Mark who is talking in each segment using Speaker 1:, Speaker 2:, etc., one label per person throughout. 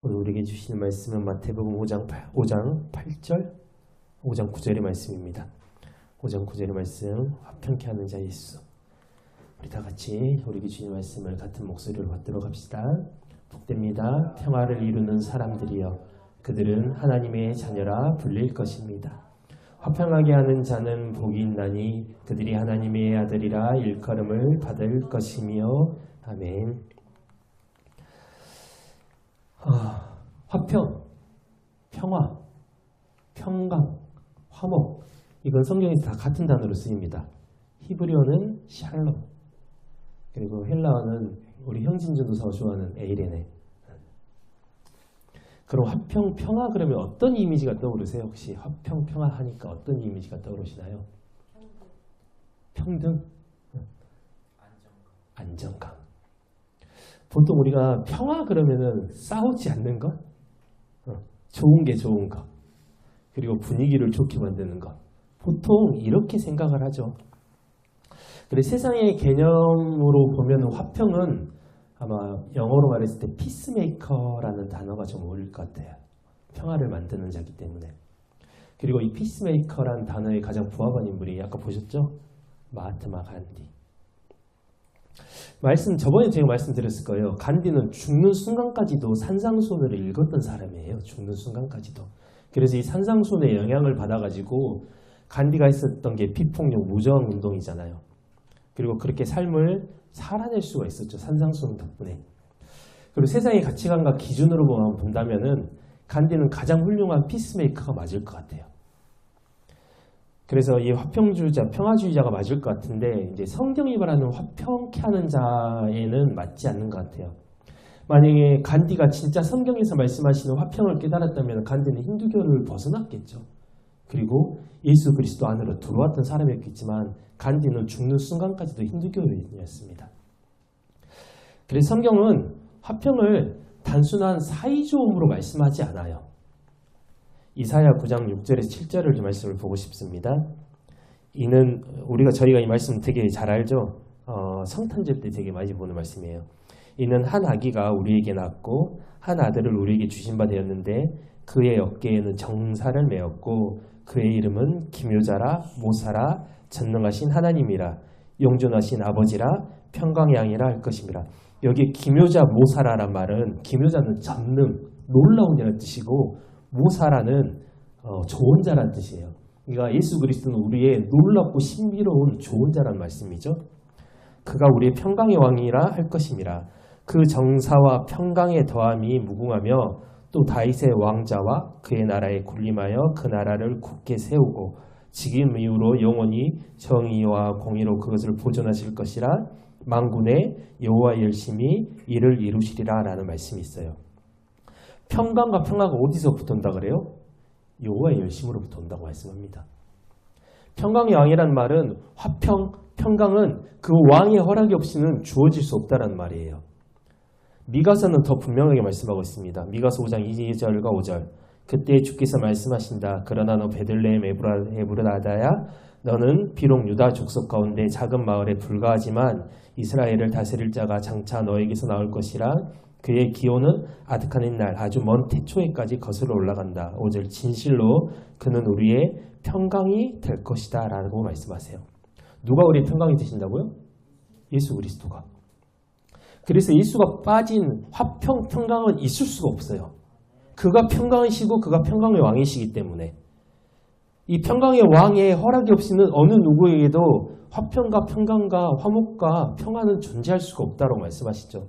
Speaker 1: 오늘 우리에게 주시는 말씀은 마태복음 5장 8절, 5장 9절의 말씀입니다. 5장 9절의 말씀, 화평케 하는 자 예수. 우리 다 같이 우리에게 주시는 말씀을 같은 목소리로 받도록 합시다. 복됩니다. 평화를 이루는 사람들이여, 그들은 하나님의 자녀라 불릴 것입니다. 화평하게 하는 자는 복이 있나니 그들이 하나님의 아들이라 일컬음을 받을 것이며. 아멘. 화평, 평화, 평강, 화목, 이건 성경에서 다 같은 단어로 쓰입니다. 히브리어는 샬롬, 그리고 헬라어는 우리 형진 전도사가 좋아하는 에이레네. 그럼 화평, 평화 그러면 어떤 이미지가 떠오르세요? 혹시 화평, 평화 하니까 어떤 이미지가 떠오르시나요? 평등, 안정감. 보통 우리가 평화 그러면은 싸우지 않는 것, 좋은 게 좋은 것, 그리고 분위기를 좋게 만드는 것, 보통 이렇게 생각을 하죠. 그래서 세상의 개념으로 보면 화평은 아마 영어로 말했을 때 피스메이커라는 단어가 좀 어울릴 것 같아요. 평화를 만드는 자기 때문에. 그리고 이 피스메이커라는 단어의 가장 부합한 인물이 아까 보셨죠? 마하트마 간디. 저번에 제가 말씀드렸을 거예요. 간디는 죽는 순간까지도 산상수훈을 읽었던 사람이에요. 죽는 순간까지도. 그래서 이 산상수훈의 영향을 받아가지고 간디가 했었던 게 비폭력 무저항 운동이잖아요. 그리고 그렇게 삶을 살아낼 수가 있었죠. 산상수훈 덕분에. 그리고 세상의 가치관과 기준으로 본다면은 간디는 가장 훌륭한 피스메이커가 맞을 것 같아요. 그래서 이 화평주의자, 평화주의자가 맞을 것 같은데 이제 성경이 말하는 화평케 하는 자에는 맞지 않는 것 같아요. 만약에 간디가 진짜 성경에서 말씀하시는 화평을 깨달았다면 간디는 힌두교를 벗어났겠죠. 그리고 예수 그리스도 안으로 들어왔던 사람이었겠지만 간디는 죽는 순간까지도 힌두교인이었습니다. 그래서 성경은 화평을 단순한 사이좋음으로 말씀하지 않아요. 이사야 9장 6절에서 7절을 말씀을 보고 싶습니다. 이는 저희가 이 말씀 되게 잘 알죠. 성탄절 때 되게 많이 보는 말씀이에요. 이는 한 아기가 우리에게 낳았고 한 아들을 우리에게 주신 바 되었는데 그의 어깨에는 정사를 메었고 그의 이름은 기묘자라 모사라 전능하신 하나님이라 영존하신 아버지라 평강의 양이라 할 것입니다. 여기 기묘자 모사라란 말은 기묘자는 전능, 놀라운이라는 뜻이고 모사라는 좋은 자라는 뜻이에요. 그러니까 예수 그리스도는 우리의 놀랍고 신비로운 좋은 자라는 말씀이죠. 그가 우리의 평강의 왕이라 할 것임이라. 그 정사와 평강의 더함이 무궁하며 또 다윗의 왕자와 그의 나라에 군림하여 그 나라를 굳게 세우고 지금 이후로 영원히 정의와 공의로 그것을 보존하실 것이라. 만군의 여호와 열심히 이를 이루시리라 라는 말씀이 있어요. 평강과 평화가 어디서부터 온다 그래요? 여호와의 열심으로부터 온다고 말씀합니다. 평강의 왕이란 말은 평강은 그 왕의 허락이 없이는 주어질 수 없다는 말이에요. 미가서는 더 분명하게 말씀하고 있습니다. 미가서 5장 2절과 5절. 그때 주께서 말씀하신다. 그러나 너 베들레헴 에브라다야, 너는 비록 유다 족속 가운데 작은 마을에 불과하지만 이스라엘을 다스릴 자가 장차 너에게서 나올 것이라. 그의 기호는 아득한 날 아주 먼 태초에까지 거슬러 올라간다. 5절. 진실로 그는 우리의 평강이 될 것이다 라고 말씀하세요. 누가 우리의 평강이 되신다고요? 예수 그리스도가. 그래서 예수가 빠진 화평, 평강은 있을 수가 없어요. 그가 평강이시고 그가 평강의 왕이시기 때문에 이 평강의 왕의 허락이 없이는 어느 누구에게도 화평과 평강과 화목과 평화는 존재할 수가 없다고 말씀하시죠.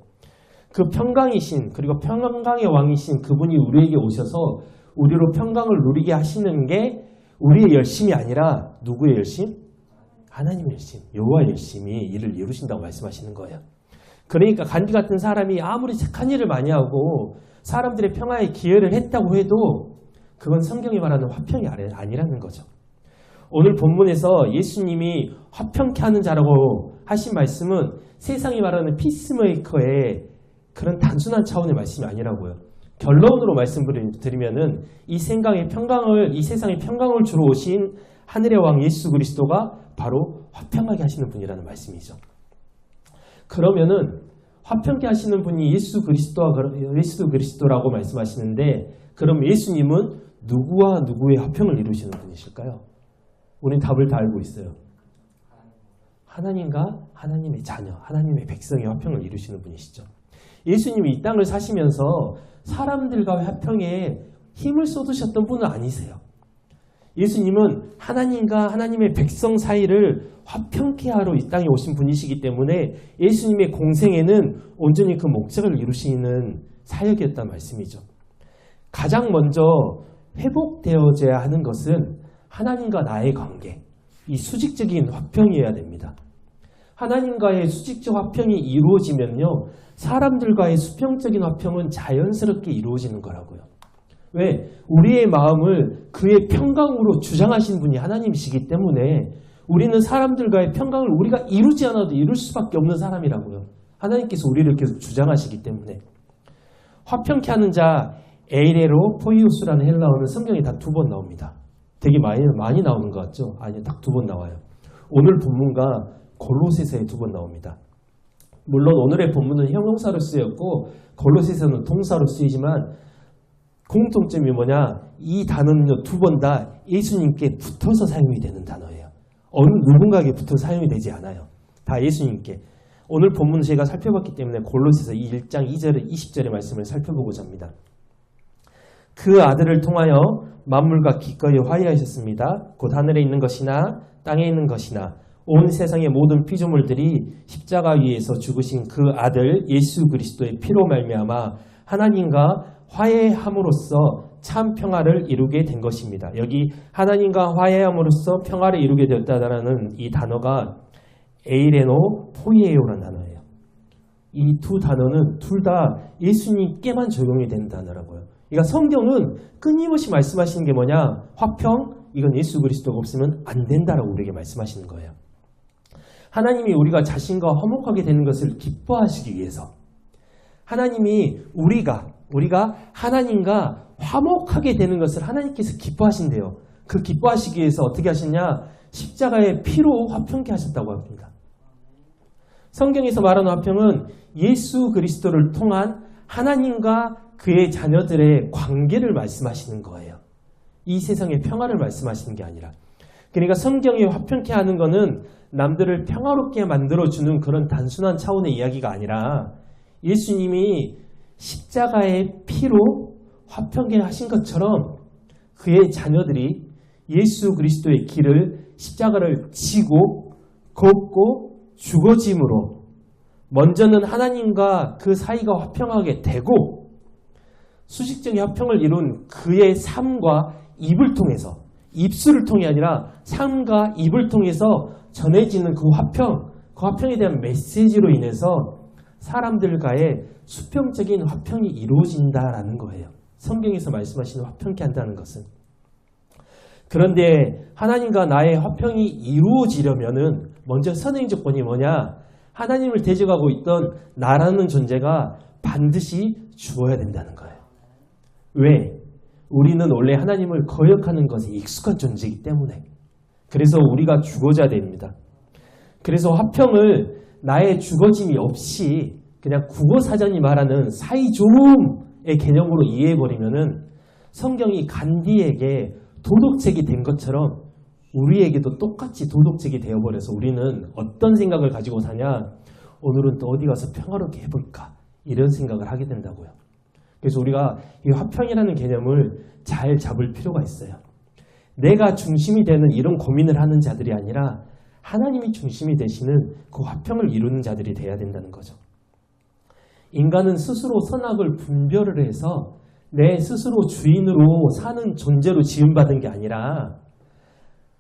Speaker 1: 그 평강이신 그리고 평강의 왕이신 그분이 우리에게 오셔서 우리로 평강을 누리게 하시는 게 우리의 열심이 아니라 누구의 열심? 하나님의 열심, 여호와의 열심이 이를 이루신다고 말씀하시는 거예요. 그러니까 간디 같은 사람이 아무리 착한 일을 많이 하고 사람들의 평화에 기여를 했다고 해도 그건 성경이 말하는 화평이 아니라는 거죠. 오늘 본문에서 예수님이 화평케 하는 자라고 하신 말씀은 세상이 말하는 피스메이커의 그런 단순한 차원의 말씀이 아니라고요. 결론으로 말씀드리면은 이 세상의 평강을 주러 오신 하늘의 왕 예수 그리스도가 바로 화평하게 하시는 분이라는 말씀이죠. 그러면은 화평케 하시는 분이 예수 그리스도라고 말씀하시는데 그럼 예수님은 누구와 누구의 화평을 이루시는 분이실까요? 우리는 답을 다 알고 있어요. 하나님과 하나님의 자녀, 하나님의 백성의 화평을 이루시는 분이시죠. 예수님이 이 땅을 사시면서 사람들과의 화평에 힘을 쏟으셨던 분은 아니세요. 예수님은 하나님과 하나님의 백성 사이를 화평케 하러 이 땅에 오신 분이시기 때문에 예수님의 공생애는 온전히 그 목적을 이루시는 사역이었단 말씀이죠. 가장 먼저 회복되어져야 하는 것은 하나님과 나의 관계, 이 수직적인 화평이어야 됩니다. 하나님과의 수직적 화평이 이루어지면요, 사람들과의 수평적인 화평은 자연스럽게 이루어지는 거라고요. 왜? 우리의 마음을 그의 평강으로 주장하신 분이 하나님이시기 때문에 우리는 사람들과의 평강을 우리가 이루지 않아도 이룰 수밖에 없는 사람이라고요. 하나님께서 우리를 계속 주장하시기 때문에. 화평케 하는 자 에이레로 포이우스라는 헬라어는 성경에 딱 2번 나옵니다. 되게 많이 나오는 것 같죠? 아니요, 딱 2번 나와요. 오늘 본문과 골로새서에 2번 나옵니다. 물론 오늘의 본문은 형용사로 쓰였고 골로새서는 동사로 쓰이지만 공통점이 뭐냐? 이 단어는요, 2번 다 예수님께 붙어서 사용이 되는 단어예요. 어느 누군가에게 붙어 사용이 되지 않아요. 다 예수님께. 오늘 본문을 제가 살펴봤기 때문에 골로새서 1장 2절에 20절의 말씀을 살펴보고자 합니다. 그 아들을 통하여 만물과 기꺼이 화해하셨습니다. 곧 하늘에 있는 것이나 땅에 있는 것이나 온 세상의 모든 피조물들이 십자가 위에서 죽으신 그 아들 예수 그리스도의 피로 말미암아 하나님과 화해함으로써 참 평화를 이루게 된 것입니다. 여기 하나님과 화해함으로써 평화를 이루게 되었다라는 이 단어가 에이레노 포이에오라는 단어예요. 이 2 단어는 둘 다 예수님께만 적용이 되는 단어라고요. 그러니까 성경은 끊임없이 말씀하시는 게 뭐냐? 화평, 이건 예수 그리스도가 없으면 안 된다라고 우리에게 말씀하시는 거예요. 하나님이 우리가 자신과 화목하게 되는 것을 기뻐하시기 위해서 하나님이 우리가 하나님과 화목하게 되는 것을 하나님께서 기뻐하신대요. 그 기뻐하시기 위해서 어떻게 하셨냐? 십자가의 피로 화평케 하셨다고 합니다. 성경에서 말하는 화평은 예수 그리스도를 통한 하나님과 그의 자녀들의 관계를 말씀하시는 거예요. 이 세상의 평화를 말씀하시는 게 아니라. 그러니까 성경이 화평케 하는 것은 남들을 평화롭게 만들어주는 그런 단순한 차원의 이야기가 아니라 예수님이 십자가의 피로 화평케 하신 것처럼 그의 자녀들이 예수 그리스도의 길을 십자가를 지고 걷고 죽어짐으로 먼저는 하나님과 그 사이가 화평하게 되고 수직적인 화평을 이룬 그의 삶과 입을 통해서 입술을 통해 아니라 삶과 입을 통해서 전해지는 그 화평에 대한 메시지로 인해서 사람들과의 수평적인 화평이 이루어진다라는 거예요. 성경에서 말씀하시는 화평케 한다는 것은. 그런데 하나님과 나의 화평이 이루어지려면은 먼저 선행 조건이 뭐냐? 하나님을 대적하고 있던 나라는 존재가 반드시 죽어야 된다는 거예요. 왜? 우리는 원래 하나님을 거역하는 것에 익숙한 존재이기 때문에. 그래서 우리가 죽어져야 됩니다. 그래서 화평을 나의 죽어짐이 없이 그냥 국어사전이 말하는 사이좋음의 개념으로 이해해버리면은 성경이 간디에게 도덕책이 된 것처럼 우리에게도 똑같이 도덕책이 되어버려서 우리는 어떤 생각을 가지고 사냐? 오늘은 또 어디 가서 평화롭게 해볼까? 이런 생각을 하게 된다고요. 그래서 우리가 이 화평이라는 개념을 잘 잡을 필요가 있어요. 내가 중심이 되는 이런 고민을 하는 자들이 아니라 하나님이 중심이 되시는 그 화평을 이루는 자들이 돼야 된다는 거죠. 인간은 스스로 선악을 분별을 해서 내 스스로 주인으로 사는 존재로 지음받은 게 아니라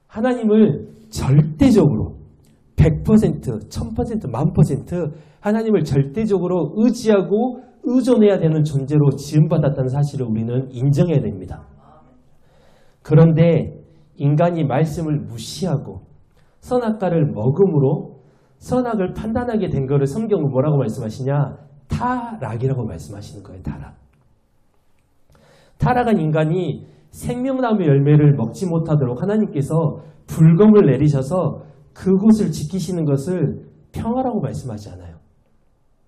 Speaker 1: 하나님을 절대적으로 100%, 1000%, 1000% 하나님을 절대적으로 의지하고 의존해야 되는 존재로 지음받았다는 사실을 우리는 인정해야 됩니다. 그런데 인간이 말씀을 무시하고 선악과를 먹음으로 선악을 판단하게 된 것을 성경은 뭐라고 말씀하시냐? 타락이라고 말씀하시는 거예요. 타락. 타락한 인간이 생명나무 열매를 먹지 못하도록 하나님께서 불검을 내리셔서 그곳을 지키시는 것을 평화라고 말씀하지 않아요.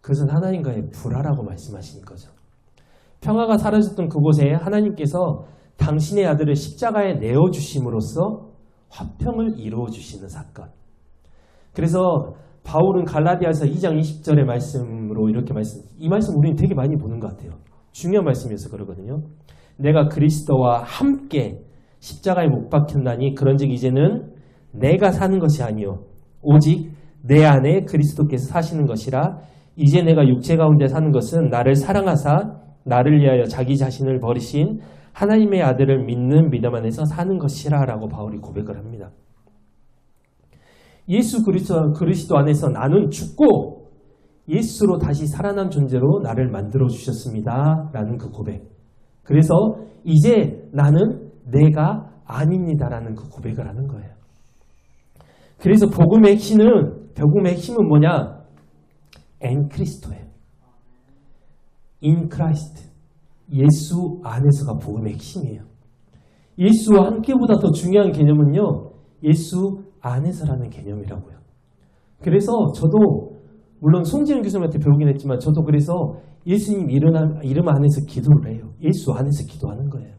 Speaker 1: 그것은 하나님과의 불화라고 말씀하시는 거죠. 평화가 사라졌던 그곳에 하나님께서 당신의 아들을 십자가에 내어주심으로써 화평을 이루어주시는 사건. 그래서 바울은 갈라디아서 2장 20절의 말씀으로 이렇게 이 말씀 우리는 되게 많이 보는 것 같아요. 중요한 말씀이어서 그러거든요. 내가 그리스도와 함께 십자가에 못 박혔나니 그런즉 이제는 내가 사는 것이 아니요 오직 내 안에 그리스도께서 사시는 것이라. 이제 내가 육체 가운데 사는 것은 나를 사랑하사 나를 위하여 자기 자신을 버리신 하나님의 아들을 믿는 믿음 안에서 사는 것이라 라고 바울이 고백을 합니다. 예수 그리스도 안에서 나는 죽고 예수로 다시 살아난 존재로 나를 만들어 주셨습니다 라는 그 고백. 그래서 이제 나는 내가 아닙니다라는 그 고백을 하는 거예요. 그래서 복음의 핵심은 뭐냐? 엔 크리스토예요. 인 크라이스트. 예수 안에서가 복음의 핵심이에요. 예수와 함께보다 더 중요한 개념은요, 예수 안에서라는 개념이라고요. 그래서 저도 물론 송지현 교수님한테 배우긴 했지만 저도 그래서 예수님 이름 안에서 기도를 해요. 예수 안에서 기도하는 거예요.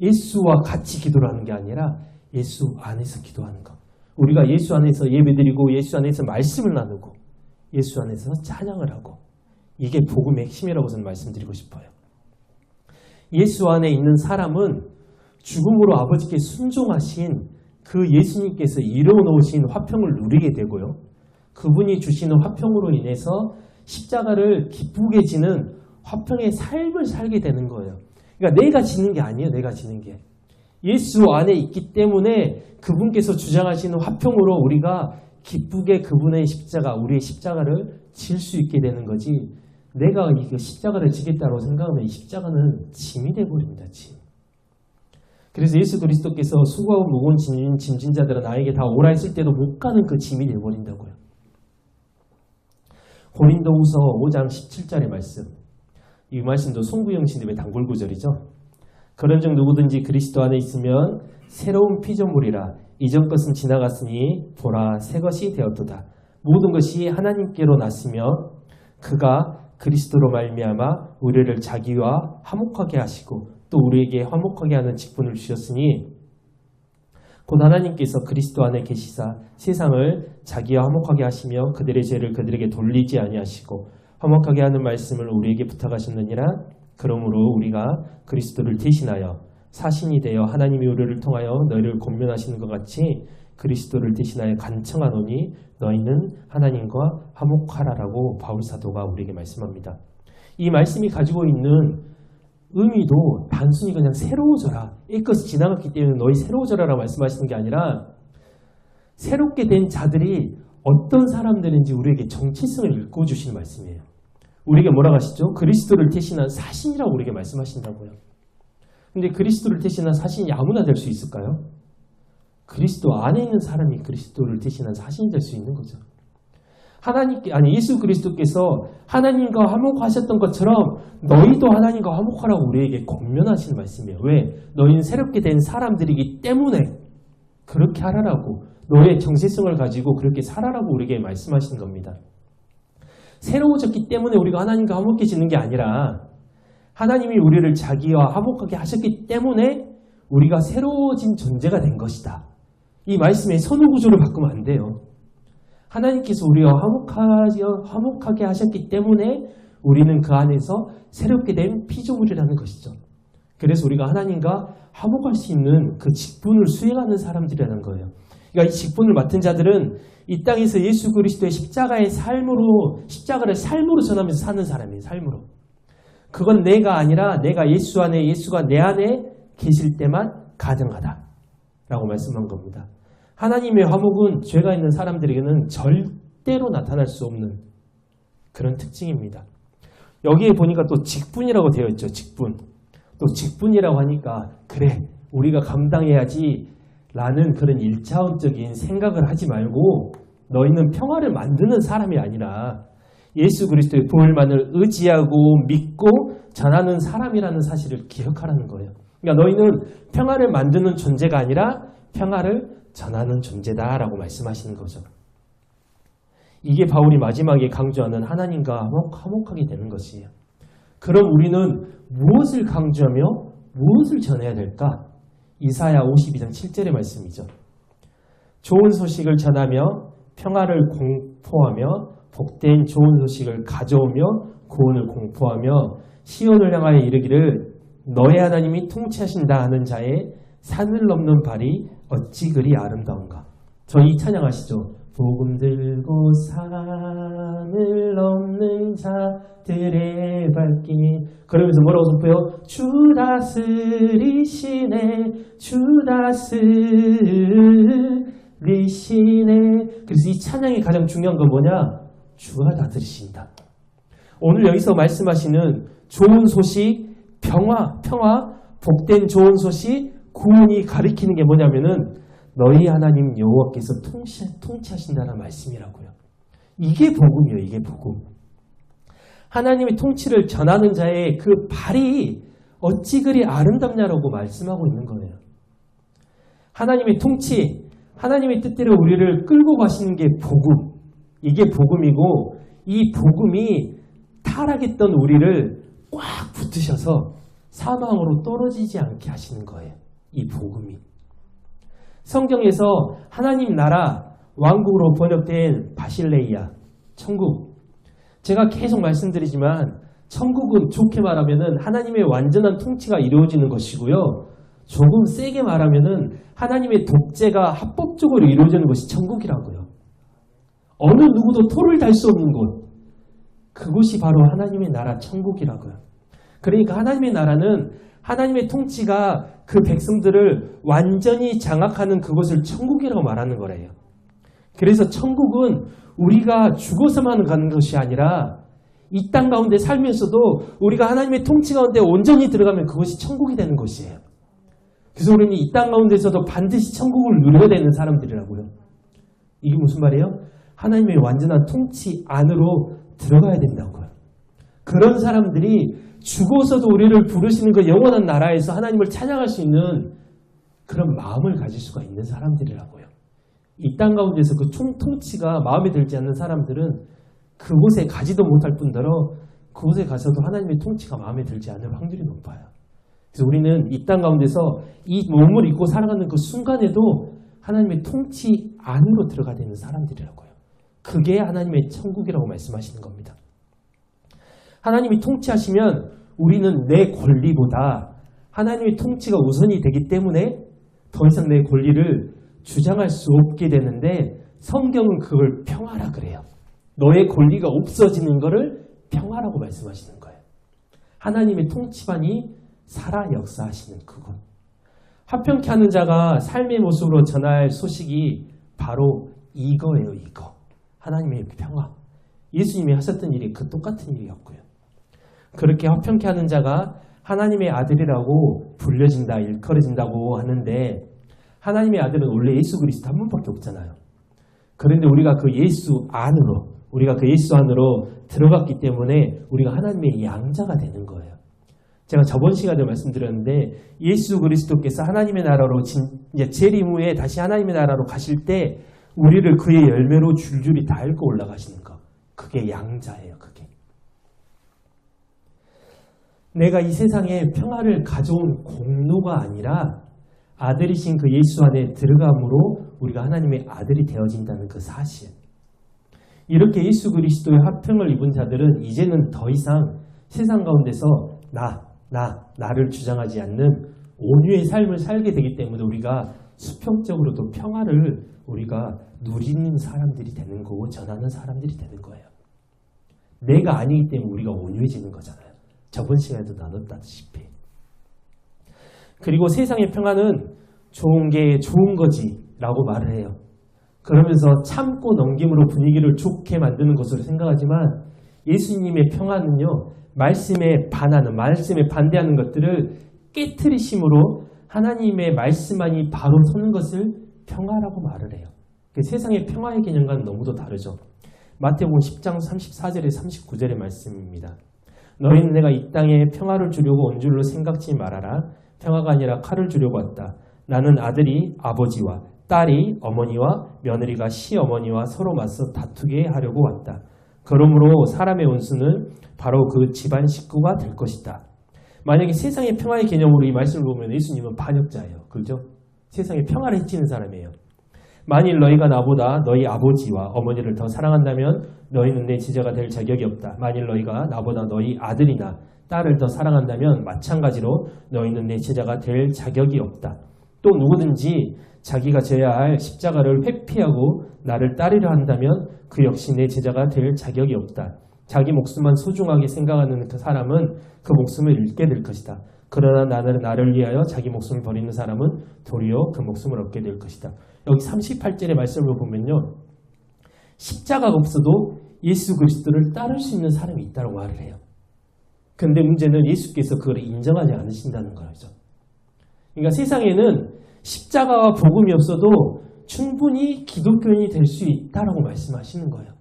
Speaker 1: 예수와 같이 기도를 하는 게 아니라 예수 안에서 기도하는 거. 우리가 예수 안에서 예배드리고 예수 안에서 말씀을 나누고 예수 안에서 찬양을 하고, 이게 복음의 핵심이라고 저는 말씀드리고 싶어요. 예수 안에 있는 사람은 죽음으로 아버지께 순종하신 그 예수님께서 이루어놓으신 화평을 누리게 되고요. 그분이 주시는 화평으로 인해서 십자가를 기쁘게 지는 화평의 삶을 살게 되는 거예요. 그러니까 내가 지는 게 아니에요. 내가 지는 게. 예수 안에 있기 때문에 그분께서 주장하시는 화평으로 우리가 기쁘게 그분의 십자가, 우리의 십자가를 질 수 있게 되는 거지, 내가 이 십자가를 지겠다고 생각하면 이 십자가는 짐이 되어버립니다. 짐. 그래서 예수 그리스도께서 수고하고 무거운 짐진 자들은 나에게 다 오라 했을 때도 못 가는 그 짐이 되어버린다고요. 고린도후서 5장 17절의 말씀. 이 말씀도 송구영 신님의 단골 구절이죠. 그런즉 누구든지 그리스도 안에 있으면 새로운 피조물이라. 이전 것은 지나갔으니 보라 새 것이 되었도다. 모든 것이 하나님께로 났으며 그가 그리스도로 말미암아 우리를 자기와 화목하게 하시고 또 우리에게 화목하게 하는 직분을 주셨으니 곧 하나님께서 그리스도 안에 계시사 세상을 자기와 화목하게 하시며 그들의 죄를 그들에게 돌리지 아니하시고 화목하게 하는 말씀을 우리에게 부탁하셨느니라. 그러므로 우리가 그리스도를 대신하여 사신이 되어 하나님이 우리를 통하여 너희를 권면하시는 것 같이 그리스도를 대신하여 간청하노니 너희는 하나님과 화목하라라고 바울 사도가 우리에게 말씀합니다. 이 말씀이 가지고 있는 의미도 단순히 그냥 새로워져라, 이것이 지나갔기 때문에 너희 새로워져라라고 말씀하시는 게 아니라 새롭게 된 자들이 어떤 사람들인지 우리에게 정체성을 읽어주시는 말씀이에요. 우리에게 뭐라고 하시죠? 그리스도를 대신한 사신이라고 우리에게 말씀하신다고요. 근데 그리스도를 대신한 사신이 아무나 될 수 있을까요? 그리스도 안에 있는 사람이 그리스도를 대신한 사신이 될 수 있는 거죠. 예수 그리스도께서 하나님과 화목하셨던 것처럼 너희도 하나님과 화목하라고 우리에게 권면하시는 말씀이에요. 왜? 너희는 새롭게 된 사람들이기 때문에 그렇게 하라라고, 너의 정체성을 가지고 그렇게 살아라고 우리에게 말씀하시는 겁니다. 새로워졌기 때문에 우리가 하나님과 화목해지는 게 아니라 하나님이 우리를 자기와 화목하게 하셨기 때문에 우리가 새로워진 존재가 된 것이다. 이 말씀의 선호 구조를 바꾸면 안 돼요. 하나님께서 우리와 화목하게 하셨기 때문에 우리는 그 안에서 새롭게 된 피조물이라는 것이죠. 그래서 우리가 하나님과 화목할 수 있는 그 직분을 수행하는 사람들이라는 거예요. 그러니까 이 직분을 맡은 자들은 이 땅에서 예수 그리스도의 십자가를 삶으로 전하면서 사는 사람이에요. 삶으로. 그건 내가 아니라 내가 예수 안에, 예수가 내 안에 계실 때만 가능하다라고 말씀한 겁니다. 하나님의 화목은 죄가 있는 사람들에게는 절대로 나타날 수 없는 그런 특징입니다. 여기에 보니까 또 직분이라고 되어 있죠. 직분. 또 직분이라고 하니까 그래, 우리가 감당해야지 라는 그런 1차원적인 생각을 하지 말고 너희는 평화를 만드는 사람이 아니라 예수 그리스도의 보혈만을 의지하고 믿고 전하는 사람이라는 사실을 기억하라는 거예요. 그러니까 너희는 평화를 만드는 존재가 아니라 평화를 전하는 존재다라고 말씀하시는 거죠. 이게 바울이 마지막에 강조하는 하나님과 화목하게 되는 것이에요. 그럼 우리는 무엇을 강조하며 무엇을 전해야 될까? 이사야 52장 7절의 말씀이죠. 좋은 소식을 전하며 평화를 공포하며 복된 좋은 소식을 가져오며 구원을 공포하며 시온을 향하여 이르기를 너의 하나님이 통치하신다 하는 자의 산을 넘는 발이 어찌 그리 아름다운가. 저희 이 찬양 아시죠? 복음 들고 산을 넘는 자들의 발길. 그러면서 뭐라고 선포해요? 주 다스리시네 주 다스리시네. 그래서 이 찬양의 가장 중요한 건 뭐냐? 주가 다스리신다. 오늘 여기서 말씀하시는 좋은 소식, 평화, 복된 좋은 소식, 구원이 가리키는 게 뭐냐면은 너희 하나님 여호와께서 통치하신다는 말씀이라고요. 이게 복음이에요. 이게 복음. 하나님의 통치를 전하는 자의 그 발이 어찌 그리 아름답냐라고 말씀하고 있는 거예요. 하나님의 통치, 하나님의 뜻대로 우리를 끌고 가시는 게 복음. 이게 복음이고 이 복음이 타락했던 우리를 꽉 붙으셔서 사망으로 떨어지지 않게 하시는 거예요. 이 복음이. 성경에서 하나님 나라 왕국으로 번역된 바실레이아, 천국. 제가 계속 말씀드리지만 천국은 좋게 말하면은 하나님의 완전한 통치가 이루어지는 것이고요. 조금 세게 말하면은 하나님의 독재가 합법적으로 이루어지는 것이 천국이라고요. 어느 누구도 토를 달 수 없는 곳. 그곳이 바로 하나님의 나라 천국이라고요. 그러니까 하나님의 나라는 하나님의 통치가 그 백성들을 완전히 장악하는 그곳을 천국이라고 말하는 거래요. 그래서 천국은 우리가 죽어서만 가는 것이 아니라 이 땅 가운데 살면서도 우리가 하나님의 통치 가운데 온전히 들어가면 그것이 천국이 되는 것이에요. 그래서 우리는 이 땅 가운데서도 반드시 천국을 누려야 되는 사람들이라고요. 이게 무슨 말이에요? 하나님의 완전한 통치 안으로 들어가야 된다고요. 그런 사람들이 죽어서도 우리를 부르시는 그 영원한 나라에서 하나님을 찬양할 수 있는 그런 마음을 가질 수가 있는 사람들이라고요. 이 땅 가운데서 그 통치가 마음에 들지 않는 사람들은 그곳에 가지도 못할 뿐더러 그곳에 가서도 하나님의 통치가 마음에 들지 않을 확률이 높아요. 그래서 우리는 이 땅 가운데서 이 몸을 입고 살아가는 그 순간에도 하나님의 통치 안으로 들어가야 되는 사람들이라고요. 그게 하나님의 천국이라고 말씀하시는 겁니다. 하나님이 통치하시면 우리는 내 권리보다 하나님의 통치가 우선이 되기 때문에 더 이상 내 권리를 주장할 수 없게 되는데 성경은 그걸 평화라 그래요. 너의 권리가 없어지는 것을 평화라고 말씀하시는 거예요. 하나님의 통치만이 살아 역사하시는 그것. 화평케 하는 자가 삶의 모습으로 전할 소식이 바로 이거예요. 이거. 하나님의 평화. 예수님이 하셨던 일이 그 똑같은 일이었고요. 그렇게 화평케 하는 자가 하나님의 아들이라고 불려진다, 일컬어진다고 하는데 하나님의 아들은 원래 예수 그리스도 한 분밖에 없잖아요. 그런데 우리가 그 예수 안으로 들어갔기 때문에 우리가 하나님의 양자가 되는 거예요. 제가 저번 시간에 말씀드렸는데 예수 그리스도께서 하나님의 나라로 이제 재림 후에 다시 하나님의 나라로 가실 때 우리를 그의 열매로 줄줄이 다 앓고 올라가시는 것. 그게 양자예요. 그게. 내가 이 세상에 평화를 가져온 공로가 아니라 아들이신 그 예수 안에 들어감으로 우리가 하나님의 아들이 되어진다는 그 사실. 이렇게 예수 그리스도의 화평을 입은 자들은 이제는 더 이상 세상 가운데서 나를 주장하지 않는 온유의 삶을 살게 되기 때문에 우리가 수평적으로도 평화를 우리가 누리는 사람들이 되는 거고 전하는 사람들이 되는 거예요. 내가 아니기 때문에 우리가 온유해지는 거잖아요. 저번 시간에도 나눴다시피. 그리고 세상의 평화는 좋은 게 좋은 거지 라고 말을 해요. 그러면서 참고 넘김으로 분위기를 좋게 만드는 것으로 생각하지만 예수님의 평화는요. 말씀에 반대하는 것들을 깨트리심으로 하나님의 말씀만이 바로 서는 것을 평화라고 말을 해요. 세상의 평화의 개념과는 너무도 다르죠. 마태복음 10장 34절에 39절의 말씀입니다. 너희는 내가 이 땅에 평화를 주려고 온 줄로 생각지 말아라. 평화가 아니라 칼을 주려고 왔다. 나는 아들이 아버지와 딸이 어머니와 며느리가 시어머니와 서로 맞서 다투게 하려고 왔다. 그러므로 사람의 원수는 바로 그 집안 식구가 될 것이다. 만약에 세상의 평화의 개념으로 이 말씀을 보면 예수님은 반역자예요. 그렇죠? 세상에 평화를 해치는 사람이에요. 만일 너희가 나보다 너희 아버지와 어머니를 더 사랑한다면 너희는 내 제자가 될 자격이 없다. 만일 너희가 나보다 너희 아들이나 딸을 더 사랑한다면 마찬가지로 너희는 내 제자가 될 자격이 없다. 또 누구든지 자기가 져야 할 십자가를 회피하고 나를 따르려 한다면 그 역시 내 제자가 될 자격이 없다. 자기 목숨만 소중하게 생각하는 그 사람은 그 목숨을 잃게 될 것이다. 그러나 나를 위하여 자기 목숨을 버리는 사람은 도리어 그 목숨을 얻게 될 것이다. 여기 38절의 말씀을 보면요. 십자가가 없어도 예수 그리스도를 따를 수 있는 사람이 있다고 말을 해요. 그런데 문제는 예수께서 그걸 인정하지 않으신다는 거죠. 그러니까 세상에는 십자가와 복음이 없어도 충분히 기독교인이 될 수 있다라고 말씀하시는 거예요.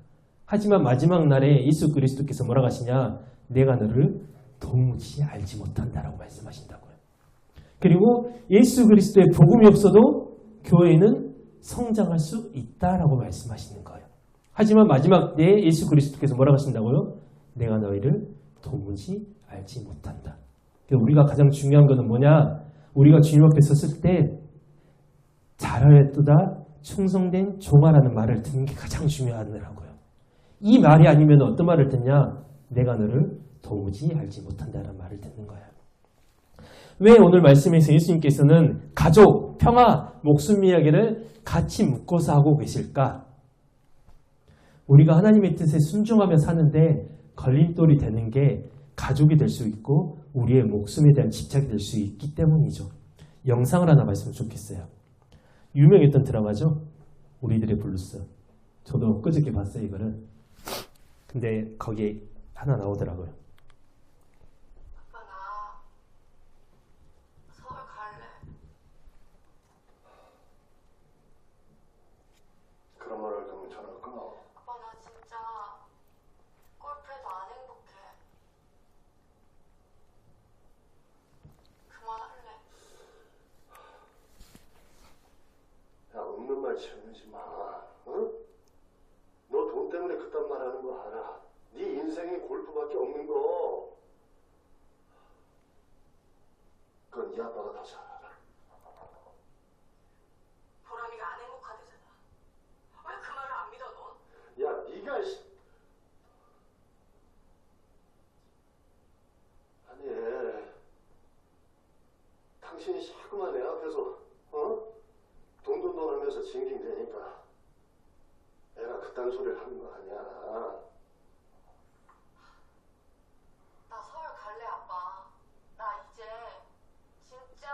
Speaker 1: 하지만 마지막 날에 예수 그리스도께서 뭐라고 하시냐? 내가 너를 도무지 알지 못한다라고 말씀하신다고요. 그리고 예수 그리스도의 복음이 없어도 교회는 성장할 수 있다라고 말씀하시는 거예요. 하지만 마지막 때에 예수 그리스도께서 뭐라고 하신다고요? 내가 너희를 도무지 알지 못한다. 우리가 가장 중요한 것은 뭐냐? 우리가 주님 앞에 섰을 때 잘하였도다 충성된 종아라는 말을 듣는 게 가장 중요하더라고요. 이 말이 아니면 어떤 말을 듣냐? 내가 너를 도무지 알지 못한다는 말을 듣는 거야. 왜 오늘 말씀에서 예수님께서는 가족, 평화, 목숨 이야기를 같이 묶어서 하고 계실까? 우리가 하나님의 뜻에 순종하며 사는데 걸림돌이 되는 게 가족이 될 수 있고 우리의 목숨에 대한 집착이 될 수 있기 때문이죠. 영상을 하나 봤으면 좋겠어요. 유명했던 드라마죠. 우리들의 블루스. 저도 그저께 봤어요, 이거를. 근데 거기에 하나 나오더라고요.
Speaker 2: 아빠, 나 서울 갈래.
Speaker 3: 그런 말을 듣고 전화가 끊어.
Speaker 2: 아빠, 나 진짜 골프에도 안 행복해. 그만할래.
Speaker 3: 야, 없는 말 지어내지 마. 응? 너 돈 때문에 그딴 말 하는 거 알아. 네 인생에 골프밖에 없는 거. 그건 네 아빠가 더 잘 알아.
Speaker 2: 보람이가 안 행복하대잖아. 왜 그 말을 안 믿어, 넌?
Speaker 3: 야, 네가 아니, 당신이 자꾸만 내 앞에서 돈 하면서 징징대니까 애가 그딴 소리를 하는 거 아니야.
Speaker 2: 나 서울 갈래, 아빠. 나 이제 진짜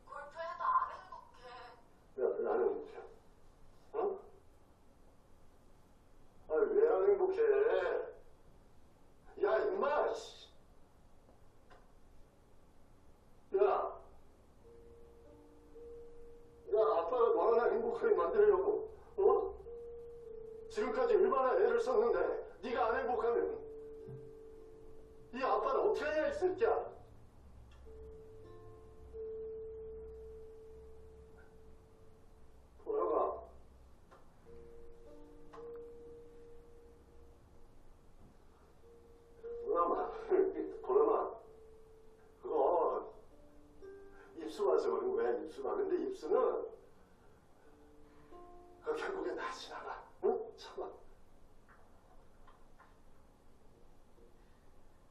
Speaker 2: 골프에도 안 행복해.
Speaker 3: 야, 나는 행복해. 어? 아니, 왜 안 행복해? 야, 임마! 씨. 야! 야, 아빠가 너 하나 행복하게 만들려고, 지금까지 얼마나 애를 썼는데 네가 안 행복하면 이 아빠는 어떻게 해야 이 새끼야? 보라가 보라마 그거 입수 와서 그런 거야. 입수가. 근데 입수는 그 결국엔 다 지나가. 응? 참아.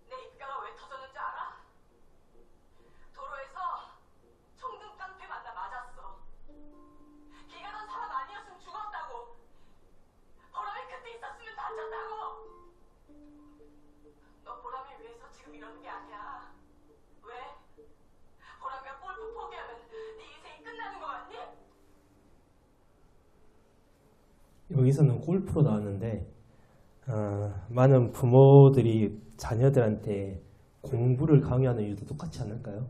Speaker 2: 내 입가가 왜 터졌는지 알아? 도로에서 총등 깡패 만나 맞았어. 걔가 넌 사람 아니었으면 죽었다고. 보람이 그때 있었으면 다쳤다고. 너 보람이 위해서 지금 이러는 게 아니야. 왜? 보람이가 골프 포기하면 네 인생이 끝나는 거 같니?
Speaker 1: 여기서는 골프로 나왔는데 많은 부모들이 자녀들한테 공부를 강요하는 이유도 똑같지 않을까요?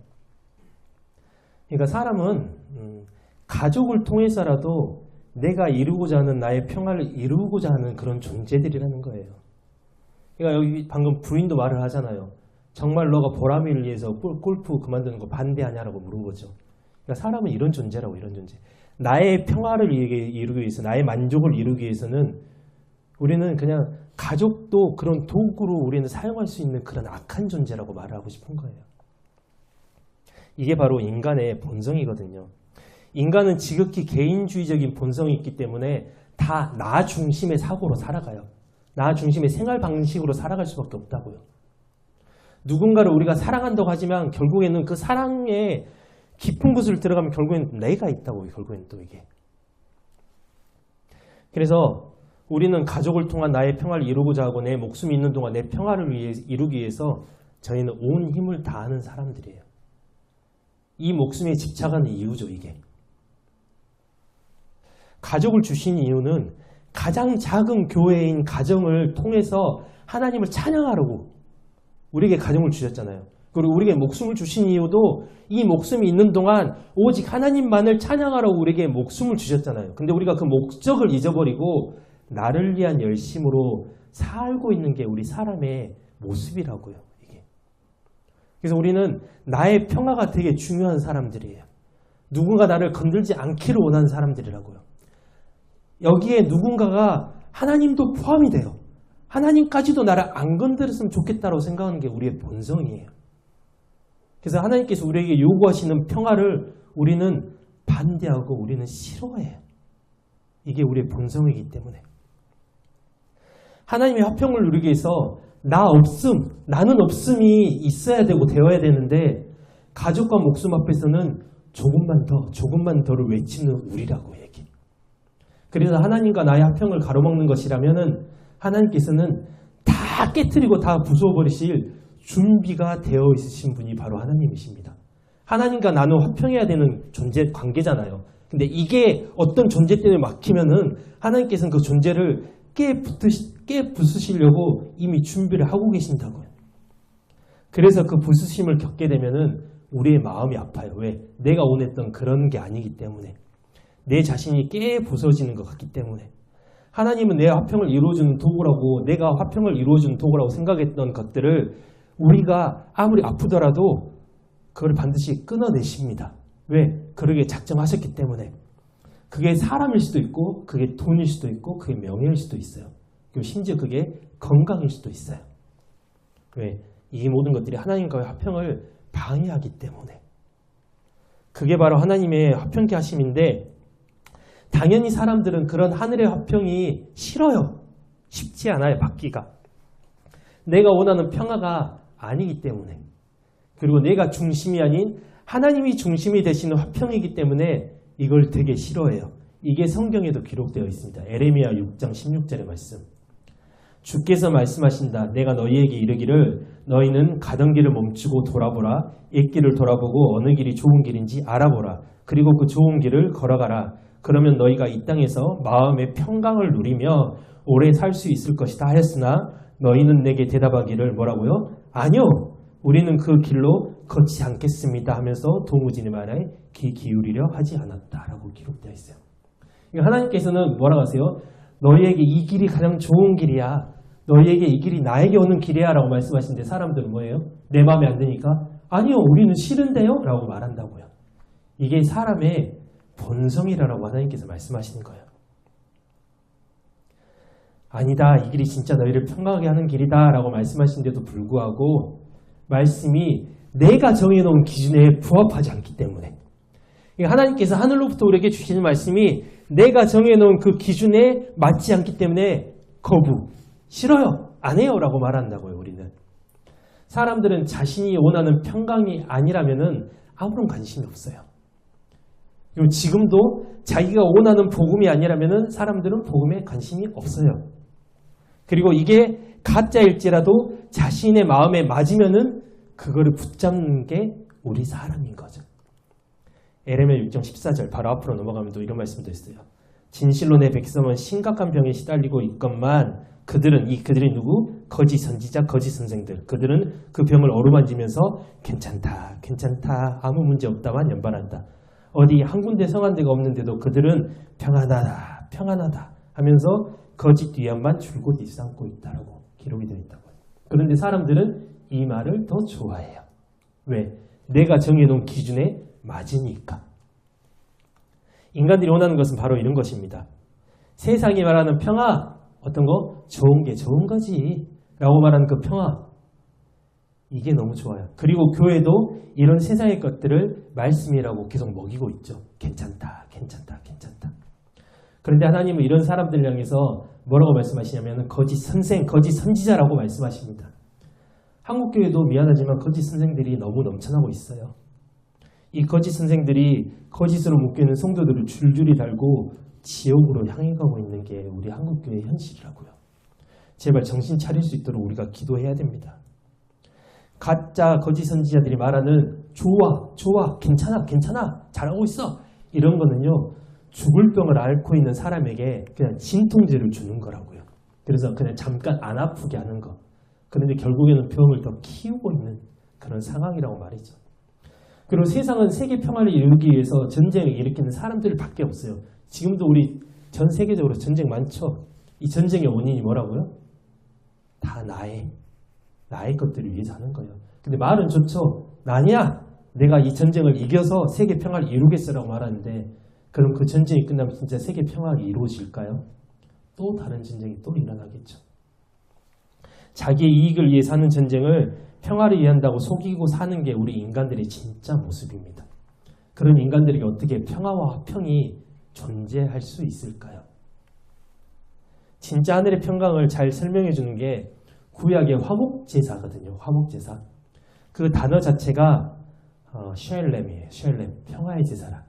Speaker 1: 그러니까 사람은 가족을 통해서라도 내가 이루고자 하는 나의 평화를 이루고자 하는 그런 존재들이라는 거예요. 그러니까 여기 방금 부인도 말을 하잖아요. 정말 너가 보람이를 위해서 골프 그만두는 거 반대하냐라고 물은 거죠. 그러니까 사람은 이런 존재라고, 이런 존재. 나의 평화를 이루기 위해서, 나의 만족을 이루기 위해서는 우리는 그냥 가족도 그런 도구로 우리는 사용할 수 있는 그런 악한 존재라고 말을 하고 싶은 거예요. 이게 바로 인간의 본성이거든요. 인간은 지극히 개인주의적인 본성이 있기 때문에 다 나 중심의 사고로 살아가요. 나 중심의 생활 방식으로 살아갈 수밖에 없다고요. 누군가를 우리가 사랑한다고 하지만 결국에는 그 사랑에 깊은 곳을 들어가면 결국엔 내가 있다고, 결국엔 또 이게. 그래서 우리는 가족을 통한 나의 평화를 이루고자 하고 내 목숨이 있는 동안 내 평화를 이루기 위해서 저희는 온 힘을 다하는 사람들이에요. 이 목숨에 집착하는 이유죠, 이게. 가족을 주신 이유는 가장 작은 교회인 가정을 통해서 하나님을 찬양하려고 우리에게 가정을 주셨잖아요. 그리고 우리에게 목숨을 주신 이유도 이 목숨이 있는 동안 오직 하나님만을 찬양하라고 우리에게 목숨을 주셨잖아요. 근데 우리가 그 목적을 잊어버리고 나를 위한 열심으로 살고 있는 게 우리 사람의 모습이라고요. 이게. 그래서 우리는 나의 평화가 되게 중요한 사람들이에요. 누군가 나를 건들지 않기를 원하는 사람들이라고요. 여기에 누군가가 하나님도 포함이 돼요. 하나님까지도 나를 안 건드렸으면 좋겠다고 생각하는 게 우리의 본성이에요. 그래서 하나님께서 우리에게 요구하시는 평화를 우리는 반대하고 우리는 싫어해요. 이게 우리의 본성이기 때문에. 하나님의 화평을 누리기 위해서 나는 없음이 있어야 되고 되어야 되는데 가족과 목숨 앞에서는 조금만 더를 외치는 우리라고 얘기해요. 그래서 하나님과 나의 화평을 가로막는 것이라면은 하나님께서는 다 깨트리고 다 부숴버리실 준비가 되어 있으신 분이 바로 하나님이십니다. 하나님과 나는 화평해야 되는 존재 관계잖아요. 근데 이게 어떤 존재 때문에 막히면은 하나님께서는 그 존재를 깨부수시려고 이미 준비를 하고 계신다고요. 그래서 그 부수심을 겪게 되면은 우리의 마음이 아파요. 왜? 내가 원했던 그런 게 아니기 때문에. 내 자신이 깨부서지는 것 같기 때문에. 하나님은 내 화평을 이루어주는 도구라고, 내가 화평을 이루어주는 도구라고 생각했던 것들을 우리가 아무리 아프더라도 그걸 반드시 끊어내십니다. 왜? 그러게 작정하셨기 때문에. 그게 사람일 수도 있고, 그게 돈일 수도 있고, 그게 명예일 수도 있어요. 그리고 심지어 그게 건강일 수도 있어요. 왜? 이 모든 것들이 하나님과의 화평을 방해하기 때문에. 그게 바로 하나님의 화평케 하심인데, 당연히 사람들은 그런 하늘의 화평이 싫어요. 쉽지 않아요, 받기가. 내가 원하는 평화가 아니기 때문에. 그리고 내가 중심이 아닌 하나님이 중심이 되시는 화평이기 때문에 이걸 되게 싫어해요. 이게 성경에도 기록되어 있습니다. 에레미야 6장 16절의 말씀. 주께서 말씀하신다. 내가 너희에게 이르기를 너희는 가던 길을 멈추고 돌아보라. 옛 길을 돌아보고 어느 길이 좋은 길인지 알아보라. 그리고 그 좋은 길을 걸어가라. 그러면 너희가 이 땅에서 마음의 평강을 누리며 오래 살 수 있을 것이다 하였으나 너희는 내게 대답하기를 뭐라고요? 아니요. 우리는 그 길로 걷지 않겠습니다 하면서 도무지 내 말에 귀 기울이려 하지 않았다라고 기록되어 있어요. 그러니까 하나님께서는 뭐라고 하세요? 너희에게 이 길이 가장 좋은 길이야. 너희에게 이 길이 나에게 오는 길이야 라고 말씀하시는데 사람들은 뭐예요? 내 마음에 안 드니까 아니요. 우리는 싫은데요? 라고 말한다고요. 이게 사람의 본성이라고 하나님께서 말씀하시는 거예요. 아니다. 이 길이 진짜 너희를 평강하게 하는 길이다 라고 말씀하시는데도 불구하고 말씀이 내가 정해놓은 기준에 부합하지 않기 때문에 하나님께서 하늘로부터 우리에게 주시는 말씀이 내가 정해놓은 그 기준에 맞지 않기 때문에 거부, 싫어요, 안 해요 라고 말한다고요. 우리는. 사람들은 자신이 원하는 평강이 아니라면 아무런 관심이 없어요. 그리고 지금도 자기가 원하는 복음이 아니라면 사람들은 복음에 관심이 없어요. 그리고 이게 가짜일지라도 자신의 마음에 맞으면은 그거를 붙잡는 게 우리 사람인 거죠. 에레미야 6장 14절 바로 앞으로 넘어가면 또 이런 말씀도 있어요. 진실로 내 백성은 심각한 병에 시달리고 있건만 그들이 누구? 거짓 선지자, 거짓 선생들. 그들은 그 병을 어루만지면서 괜찮다, 괜찮다, 아무 문제 없다만 연발한다. 어디 한 군데 성한 데가 없는데도 그들은 평안하다, 평안하다 하면서 거짓 위안만 줄곧 일삼고 있다라고 기록이 되어 있다고요. 그런데 사람들은 이 말을 더 좋아해요. 왜? 내가 정해놓은 기준에 맞으니까. 인간들이 원하는 것은 바로 이런 것입니다. 세상이 말하는 평화, 어떤 거? 좋은 게 좋은 거지 라고 말하는 그 평화, 이게 너무 좋아요. 그리고 교회도 이런 세상의 것들을 말씀이라고 계속 먹이고 있죠. 괜찮다, 괜찮다, 괜찮다. 그런데 하나님은 이런 사람들 향해서 뭐라고 말씀하시냐면 거짓 선생, 거짓 선지자라고 말씀하십니다. 한국교회도 미안하지만 거짓 선생들이 너무 넘쳐나고 있어요. 이 거짓 선생들이 거짓으로 묶여있는 성도들을 줄줄이 달고 지옥으로 향해 가고 있는 게 우리 한국교회의 현실이라고요. 제발 정신 차릴 수 있도록 우리가 기도해야 됩니다. 가짜 거짓 선지자들이 말하는 좋아, 괜찮아, 잘하고 있어, 이런 거는요, 죽을 병을 앓고 있는 사람에게 그냥 진통제를 주는 거라고요. 그래서 그냥 잠깐 안 아프게 하는 거. 그런데 결국에는 병을 더 키우고 있는 그런 상황이라고 말이죠. 그리고 세상은 세계 평화를 이루기 위해서 전쟁을 일으키는 사람들밖에 없어요. 지금도 우리 전 세계적으로 전쟁 많죠. 이 전쟁의 원인이 뭐라고요? 다 나의 것들을 위해서 하는 거예요. 근데 말은 좋죠. 나냐? 내가 이 전쟁을 이겨서 세계 평화를 이루겠어라고 말하는데, 그럼 그 전쟁이 끝나면 진짜 세계 평화가 이루어질까요? 또 다른 전쟁이 또 일어나겠죠. 자기의 이익을 위해 사는 전쟁을 평화를 위한다고 속이고 사는 게 우리 인간들의 진짜 모습입니다. 그런 인간들에게 어떻게 평화와 화평이 존재할 수 있을까요? 진짜 하늘의 평강을 잘 설명해 주는 게 구약의 화목제사거든요. 화목제사. 그 단어 자체가 쉘렘이에요. 쉘렘, 평화의 제사라.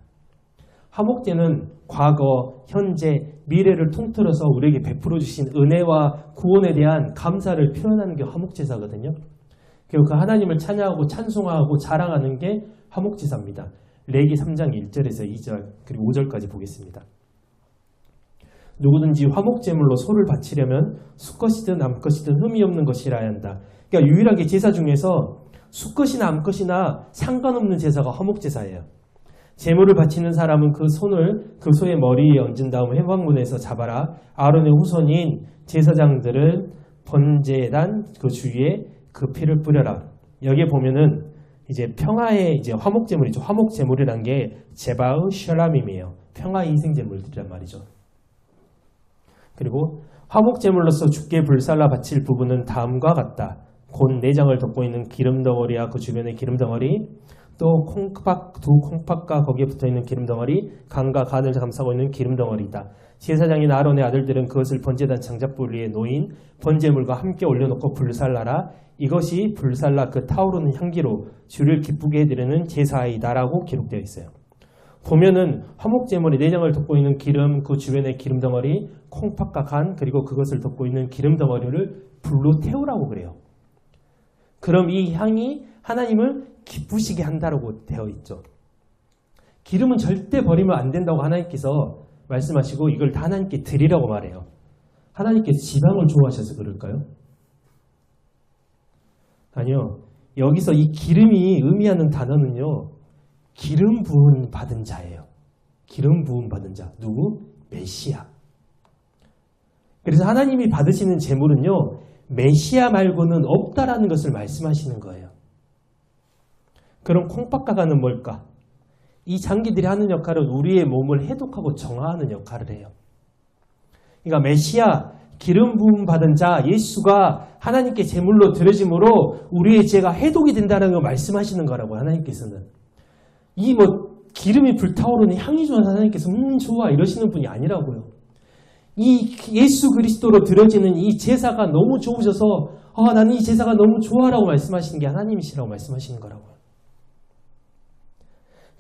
Speaker 1: 화목제는 과거, 현재, 미래를 통틀어서 우리에게 베풀어 주신 은혜와 구원에 대한 감사를 표현하는 게 화목제사거든요. 그리고 그 하나님을 찬양하고 찬송하고 자랑하는 게 화목제사입니다. 레기 3장 1절에서 2절 그리고 5절까지 보겠습니다. 누구든지 화목제물로 소를 바치려면 수컷이든 암컷이든 흠이 없는 것이라야 한다. 그러니까 유일하게 제사 중에서 수컷이나 암컷이나 상관없는 제사가 화목제사예요. 제물을 바치는 사람은 그 손을 그 소의 머리에 얹은 다음 회막문에서 잡아라. 아론의 후손인 제사장들은 번제단 그 주위에 그 피를 뿌려라. 여기에 보면은 이제 평화의 이제 화목제물이죠. 화목제물이란 게 제바의 셜람임이에요. 평화의 희생제물이란 말이죠. 그리고 화목제물로서 주께 불살라 바칠 부분은 다음과 같다. 곧 내장을 덮고 있는 기름덩어리와 그 주변의 기름덩어리, 또 두 콩팥과 거기에 붙어있는 기름덩어리, 간과 간을 감싸고 있는 기름덩어리다. 제사장인 아론의 아들들은 그것을 번제단 장작불 위에 놓인 번제물과 함께 올려놓고 불살라라. 이것이 불살라 그 타오르는 향기로 주를 기쁘게 해드리는 제사이다라고 기록되어 있어요. 보면은 화목제물의 내장을 덮고 있는 기름, 그 주변의 기름덩어리, 콩팥과 간, 그리고 그것을 덮고 있는 기름덩어리를 불로 태우라고 그래요. 그럼 이 향이 하나님을 기쁘시게 한다라고 되어 있죠. 기름은 절대 버리면 안 된다고 하나님께서 말씀하시고 이걸 다 하나님께 드리라고 말해요. 하나님께서 지방을 좋아하셔서 그럴까요? 아니요. 여기서 이 기름이 의미하는 단어는요. 기름 부음 받은 자예요. 기름 부음 받은 자. 누구? 메시아. 그래서 하나님이 받으시는 제물은요. 메시아 말고는 없다라는 것을 말씀하시는 거예요. 그럼 콩팥과 간은 뭘까? 이 장기들이 하는 역할은 우리의 몸을 해독하고 정화하는 역할을 해요. 그러니까 메시아, 기름 부음 받은 자 예수가 하나님께 제물로 드려짐으로 우리의 죄가 해독이 된다는 걸 말씀하시는 거라고 하나님께서는. 이 기름이 불타오르는 향이 좋아서 하나님께서 좋아 이러시는 분이 아니라고요. 이 예수 그리스도로 드려지는 이 제사가 너무 좋으셔서 나는 이 제사가 너무 좋아라고 말씀하시는 게 하나님이시라고 말씀하시는 거라고요.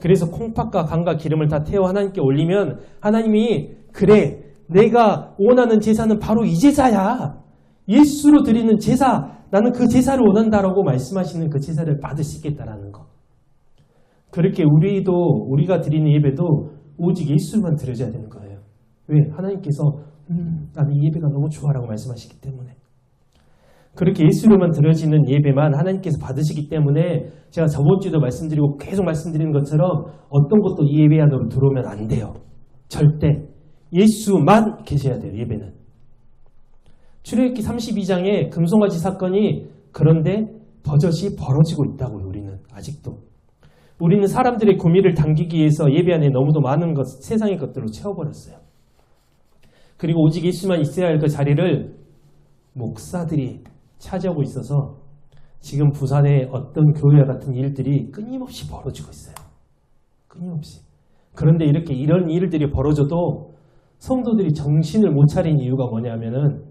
Speaker 1: 그래서 콩팥과 간과 기름을 다 태워 하나님께 올리면 하나님이 그래 내가 원하는 제사는 바로 이 제사야. 예수로 드리는 제사. 나는 그 제사를 원한다라고 말씀하시는 그 제사를 받을 수 있겠다라는 거. 그렇게 우리가 드리는 예배도 오직 예수만 드려져야 되는 거예요. 왜? 하나님께서 나는 이 예배가 너무 좋아라고 말씀하시기 때문에. 그렇게 예수로만 드려지는 예배만 하나님께서 받으시기 때문에 제가 저번 주에도 말씀드리고 계속 말씀드리는 것처럼 어떤 것도 이 예배 안으로 들어오면 안 돼요. 절대. 예수만 계셔야 돼요. 예배는. 출애굽기 32장에 금송아지 사건이 그런데 버젓이 벌어지고 있다고요. 우리는 아직도. 우리는 사람들의 구미를 당기기 위해서 예배 안에 너무도 많은 것, 세상의 것들로 채워버렸어요. 그리고 오직 예수만 있어야 할 그 자리를 목사들이 차지하고 있어서 지금 부산의 어떤 교회와 같은 일들이 끊임없이 벌어지고 있어요. 끊임없이. 그런데 이렇게 이런 일들이 벌어져도 성도들이 정신을 못 차린 이유가 뭐냐면은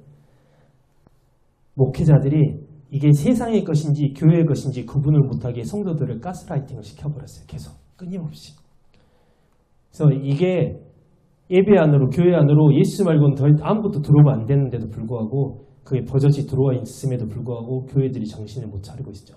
Speaker 1: 목회자들이 이게 세상의 것인지 교회의 것인지 구분을 못하게 성도들을 가스라이팅을 시켜버렸어요. 계속 끊임없이. 그래서 이게 예배 안으로 교회 안으로 예수 말고는 더 아무것도 들어오면 안 되는데도 불구하고 그게 버젓이 들어와 있음에도 불구하고 교회들이 정신을 못 차리고 있죠.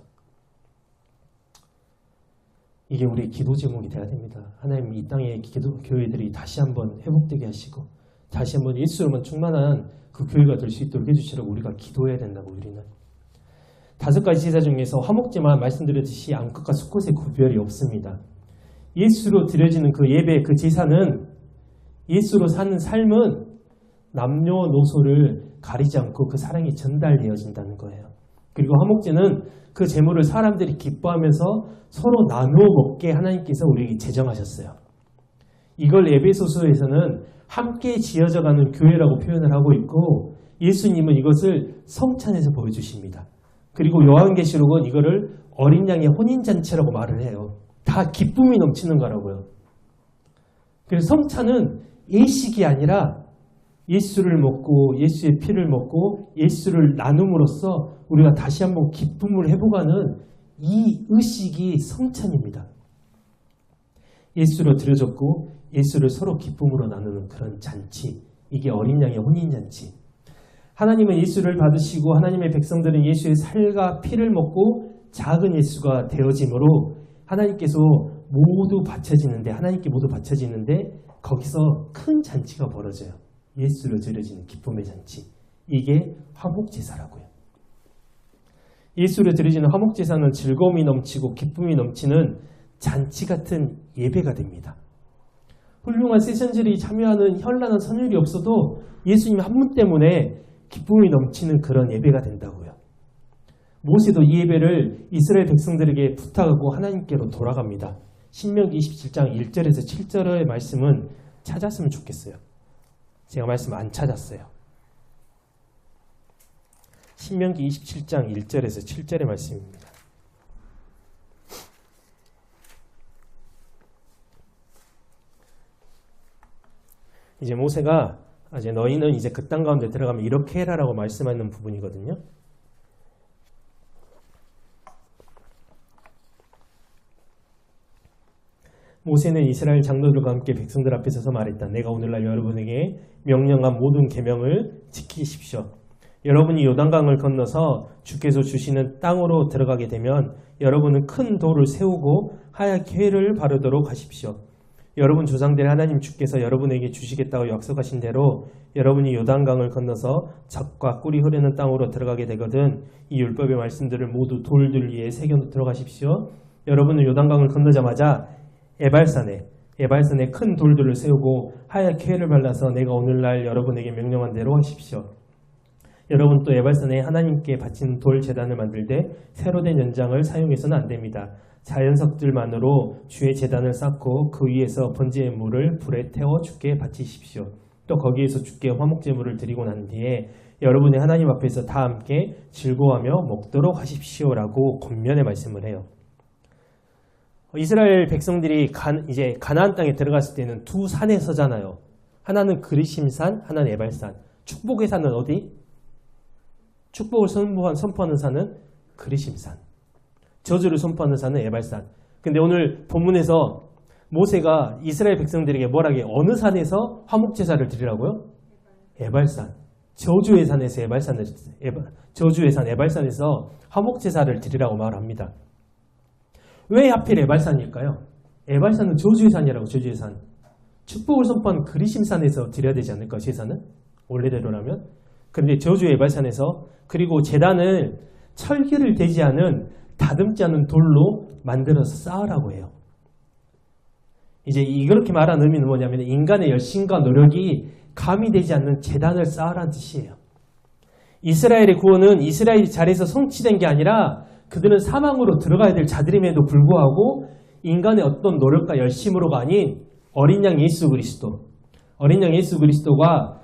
Speaker 1: 이게 우리의 기도 제목이 돼야 됩니다. 하나님 이 땅의 교회들이 다시 한번 회복되게 하시고 다시 한번 예수로만 충만한 그 교회가 될 수 있도록 해주시라고 우리가 기도해야 된다고. 우리는 5가지 제사 중에서 화목제만 말씀드렸듯이 암컷과 수컷의 구별이 없습니다. 예수로 드려지는 그 예배, 그 제사는 예수로 사는 삶은 남녀노소를 가리지 않고 그 사랑이 전달되어진다는 거예요. 그리고 화목제는 그 제물을 사람들이 기뻐하면서 서로 나누어 먹게 하나님께서 우리에게 제정하셨어요. 이걸 에베소서에서는 함께 지어져가는 교회라고 표현을 하고 있고 예수님은 이것을 성찬에서 보여주십니다. 그리고 요한계시록은 이거를 어린 양의 혼인잔치라고 말을 해요. 다 기쁨이 넘치는 거라고요. 그래서 성찬은 예식이 아니라 예수를 먹고 예수의 피를 먹고 예수를 나눔으로써 우리가 다시 한번 기쁨을 회복하는 이 의식이 성찬입니다. 예수로 드려졌고 예수를 서로 기쁨으로 나누는 그런 잔치, 이게 어린 양의 혼인잔치. 하나님은 예수를 받으시고 하나님의 백성들은 예수의 살과 피를 먹고 작은 예수가 되어짐으로 하나님께서 모두 바쳐지는데, 하나님께 모두 바쳐지는데 거기서 큰 잔치가 벌어져요. 예수로 드려지는 기쁨의 잔치. 이게 화목제사라고요. 예수로 드려지는 화목제사는 즐거움이 넘치고 기쁨이 넘치는 잔치 같은 예배가 됩니다. 훌륭한 세션들이 참여하는 현란한 선율이 없어도 예수님 한 분 때문에 기쁨이 넘치는 그런 예배가 된다고요. 모세도 이 예배를 이스라엘 백성들에게 부탁하고 하나님께로 돌아갑니다. 신명기 27장 1절에서 7절의 말씀은 찾았으면 좋겠어요. 제가 말씀 안 찾았어요. 신명기 27장 1절에서 7절의 말씀입니다. 이제 모세가 이제 너희는 이제 그 땅 가운데 들어가면 이렇게 해라라고 말씀하는 부분이거든요. 모세는 이스라엘 장로들과 함께 백성들 앞에 서서 말했다. 내가 오늘날 여러분에게 명령한 모든 계명을 지키십시오. 여러분이 요단강을 건너서 주께서 주시는 땅으로 들어가게 되면 여러분은 큰 돌을 세우고 하얗게 회를 바르도록 하십시오. 여러분 조상들의 하나님 주께서 여러분에게 주시겠다고 약속하신 대로 여러분이 요단강을 건너서 젖과 꿀이 흐르는 땅으로 들어가게 되거든 이 율법의 말씀들을 모두 돌들 위에 새겨 들어가십시오. 여러분은 요단강을 건너자마자 에발산에 큰 돌들을 세우고 하얗게 회를 발라서 내가 오늘날 여러분에게 명령한 대로 하십시오. 여러분 또 에발산에 하나님께 바치는 돌 제단을 만들 때 새로 된 연장을 사용해서는 안 됩니다. 자연석들만으로 주의 제단을 쌓고 그 위에서 번제의 물을 불에 태워 주께 바치십시오. 또 거기에서 주께 화목제물을 드리고 난 뒤에 여러분의 하나님 앞에서 다 함께 즐거워하며 먹도록 하십시오라고 권면의 말씀을 해요. 이스라엘 백성들이 이제 가나안 땅에 들어갔을 때는 두 산에 서잖아요. 하나는 그리심산, 하나는 에발산. 축복의 산은 어디? 축복을 선포하는 산은 그리심산. 저주를 선포하는 산은 에발산. 근데 오늘 본문에서 모세가 이스라엘 백성들에게 뭐라게 어느 산에서 화목제사를 드리라고요? 에발산. 저주의 산 에발산에서 화목제사를 드리라고 말합니다. 왜 하필 에발산일까요? 에발산은 저주의 산이라고. 저주의 산. 축복을 선포한 그리심산에서 드려야 되지 않을까? 제사는 원래대로라면. 그런데 저주의 에발산에서, 그리고 제단을 철기를 대지 않은 다듬지 않은 돌로 만들어서 쌓으라고 해요. 이제 이렇게 말하는 의미는 뭐냐면 인간의 열심과 노력이 가미되지 않는 제단을 쌓으라는 뜻이에요. 이스라엘의 구원은 이스라엘 자리에서 성취된 게 아니라 그들은 사망으로 들어가야 될 자들임에도 불구하고 인간의 어떤 노력과 열심으로가 아닌 어린 양 예수 그리스도, 어린 양 예수 그리스도가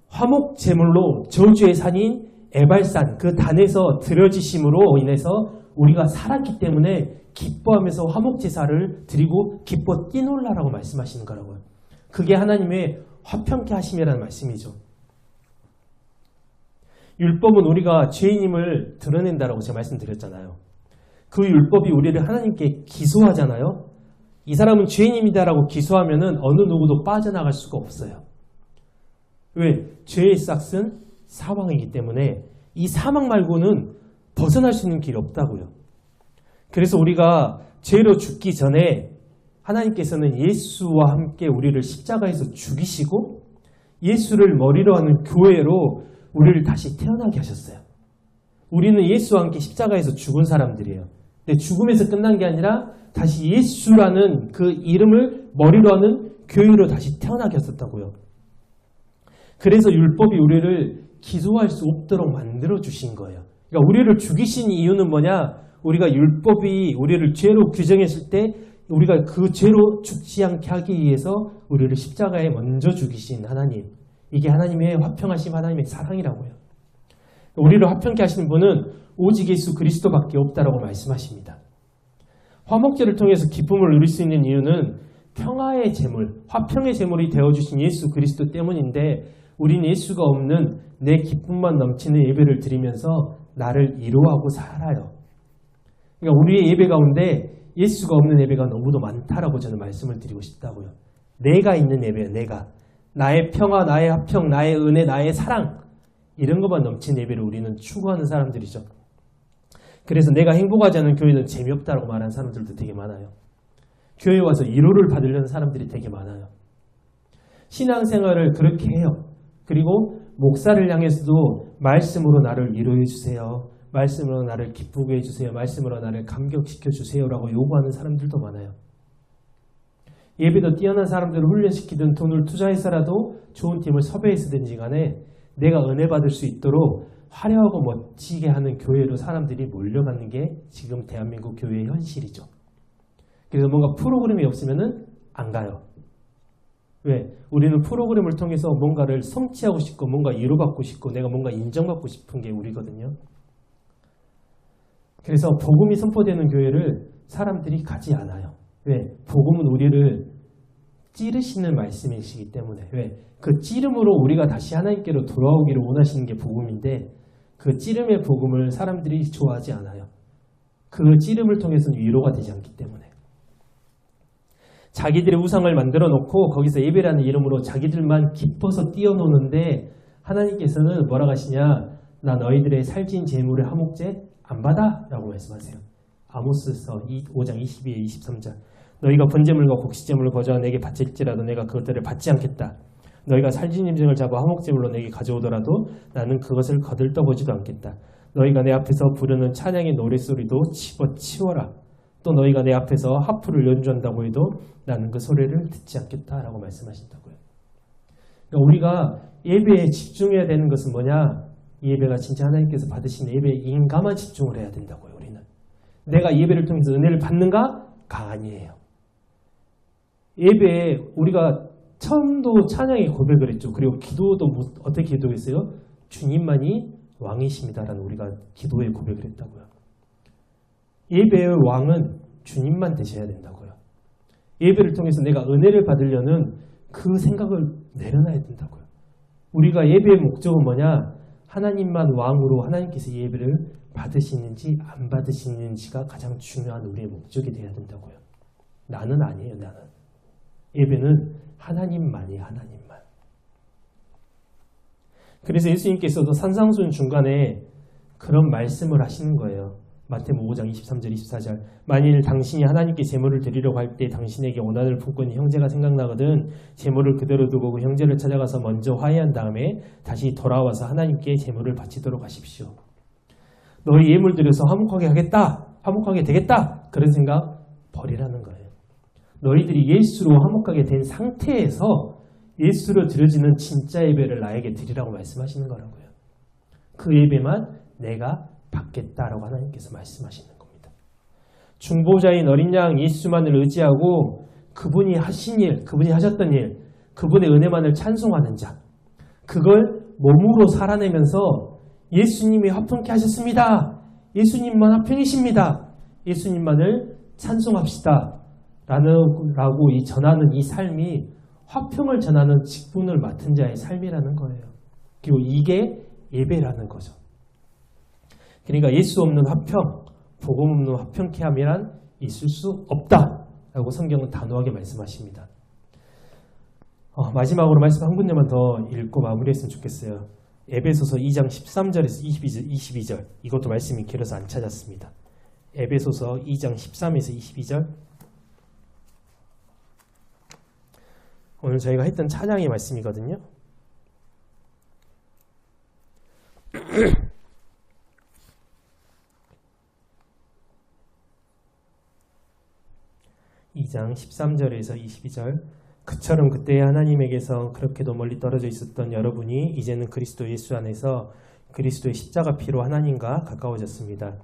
Speaker 1: 화목 제물로 저주의 산인 에발산 그 단에서 드려지심으로 인해서 우리가 살았기 때문에 기뻐하면서 화목 제사를 드리고 기뻐 뛰놀라라고 말씀하시는 거라고요. 그게 하나님의 화평케 하심이라는 말씀이죠. 율법은 우리가 죄인임을 드러낸다라고 제가 말씀드렸잖아요. 그 율법이 우리를 하나님께 기소하잖아요. 이 사람은 죄인입니다라고 기소하면은 어느 누구도 빠져나갈 수가 없어요. 왜? 죄의 싹은 사망이기 때문에 이 사망 말고는 벗어날 수 있는 길이 없다고요. 그래서 우리가 죄로 죽기 전에 하나님께서는 예수와 함께 우리를 십자가에서 죽이시고 예수를 머리로 하는 교회로 우리를 다시 태어나게 하셨어요. 우리는 예수와 함께 십자가에서 죽은 사람들이에요. 근데 죽음에서 끝난 게 아니라 다시 예수라는 그 이름을 머리로 하는 교회로 다시 태어나게 하셨다고요. 그래서 율법이 우리를 기소할 수 없도록 만들어 주신 거예요. 그러니까 우리를 죽이신 이유는 뭐냐? 우리가 율법이 우리를 죄로 규정했을 때 우리가 그 죄로 죽지 않게 하기 위해서 우리를 십자가에 먼저 죽이신 하나님. 이게 하나님의 화평하심, 하나님의 사랑이라고요. 우리를 화평케 하시는 분은 오직 예수 그리스도밖에 없다라고 말씀하십니다. 화목제를 통해서 기쁨을 누릴 수 있는 이유는 평화의 제물, 화평의 제물이 되어주신 예수 그리스도 때문인데 우리는 예수가 없는 내 기쁨만 넘치는 예배를 드리면서 나를 이로하고 살아요. 그러니까 우리의 예배 가운데 예수가 없는 예배가 너무도 많다라고 저는 말씀을 드리고 싶다고요. 내가 있는 예배예요. 내가. 나의 평화, 나의 화평, 나의 은혜, 나의 사랑 이런 것만 넘친 예배를 우리는 추구하는 사람들이죠. 그래서 내가 행복하지 않은 교회는 재미없다라고 말하는 사람들도 되게 많아요. 교회에 와서 위로를 받으려는 사람들이 되게 많아요. 신앙생활을 그렇게 해요. 그리고 목사를 향해서도 말씀으로 나를 위로해 주세요. 말씀으로 나를 기쁘게 해주세요. 말씀으로 나를 감격시켜 주세요라고 요구하는 사람들도 많아요. 예배도 뛰어난 사람들을 훈련시키든 돈을 투자해서라도 좋은 팀을 섭외해서든지 간에 내가 은혜 받을 수 있도록 화려하고 멋지게 하는 교회로 사람들이 몰려가는 게 지금 대한민국 교회의 현실이죠. 그래서 뭔가 프로그램이 없으면은 안 가요. 왜? 우리는 프로그램을 통해서 뭔가를 성취하고 싶고 뭔가 위로받고 싶고 내가 뭔가 인정받고 싶은 게 우리거든요. 그래서 복음이 선포되는 교회를 사람들이 가지 않아요. 왜? 복음은 우리를 찌르시는 말씀이시기 때문에. 왜? 그 찌름으로 우리가 다시 하나님께로 돌아오기를 원하시는 게 복음인데 그 찌름의 복음을 사람들이 좋아하지 않아요. 그 찌름을 통해서는 위로가 되지 않기 때문에. 자기들의 우상을 만들어 놓고 거기서 예배라는 이름으로 자기들만 기뻐서 뛰어노는데 하나님께서는 뭐라고 하시냐? 나 너희들의 살진 제물의 화목제 안 받아? 라고 말씀하세요. 아모스서 5장 22에 23절. 너희가 번제물과 곡식제물을 거저와 내게 바칠지라도 내가 그것들을 받지 않겠다. 너희가 살진 짐승을 잡아 화목제물로 내게 가져오더라도 나는 그것을 거들떠보지도 않겠다. 너희가 내 앞에서 부르는 찬양의 노랫소리도 집어치워라. 또 너희가 내 앞에서 하프를 연주한다고 해도 나는 그 소리를 듣지 않겠다라고 말씀하신다고요. 그러니까 우리가 예배에 집중해야 되는 것은 뭐냐? 이 예배가 진짜 하나님께서 받으신 예배에 인가만 집중을 해야 된다고요. 우리는. 내가 예배를 통해서 은혜를 받는가가 아니에요. 예배에 우리가 처음도 찬양의 고백을 했죠. 그리고 기도도 어떻게 기도했어요? 주님만이 왕이십니다라는 우리가 기도의 고백을 했다고요. 예배의 왕은 주님만 되셔야 된다고요. 예배를 통해서 내가 은혜를 받으려는 그 생각을 내려놔야 된다고요. 우리가 예배의 목적은 뭐냐? 하나님만 왕으로 하나님께서 예배를 받으시는지 안 받으시는지가 가장 중요한 우리의 목적이 되어야 된다고요. 나는 아니에요. 나는. 예배는 하나님만이에요. 하나님만. 그래서 예수님께서도 산상수훈 중간에 그런 말씀을 하시는 거예요. 마태복음 5장 23절 24절. 만일 당신이 하나님께 제물을 드리려고 할 때 당신에게 원한을 품고 있는 형제가 생각나거든 제물을 그대로 두고 그 형제를 찾아가서 먼저 화해한 다음에 다시 돌아와서 하나님께 제물을 바치도록 하십시오. 너희 예물 드려서 화목하게 하겠다. 화목하게 되겠다. 그런 생각 버리라는 거예요. 너희들이 예수로 화목하게 된 상태에서 예수로 드려지는 진짜 예배를 나에게 드리라고 말씀하시는 거라고요. 그 예배만 내가 받겠다라고 하나님께서 말씀하시는 겁니다. 중보자인 어린 양 예수만을 의지하고 그분이 하신 일, 그분이 하셨던 일, 그분의 은혜만을 찬송하는 자, 그걸 몸으로 살아내면서 예수님이 화평케 하셨습니다. 예수님만 화평이십니다. 예수님만을 찬송합시다. 라고 전하는 이 삶이 화평을 전하는 직분을 맡은 자의 삶이라는 거예요. 그리고 이게 예배라는 거죠. 그러니까 예수 없는 화평, 복음 없는 화평케 함이란 있을 수 없다라고 성경은 단호하게 말씀하십니다. 마지막으로 말씀 한 군데만 더 읽고 마무리했으면 좋겠어요. 에베소서 2장 13절에서 22절. 이것도 말씀이 길어서 안 찾았습니다. 에베소서 2장 13에서 22절. 오늘 저희가 했던 찬양의 말씀이거든요. (2장 13절에서 22절) 그처럼 그때의 하나님에게서 그렇게도 멀리 떨어져 있었던 여러분이 이제는 그리스도 예수 안에서 그리스도의 십자가 피로 하나님과 가까워졌습니다.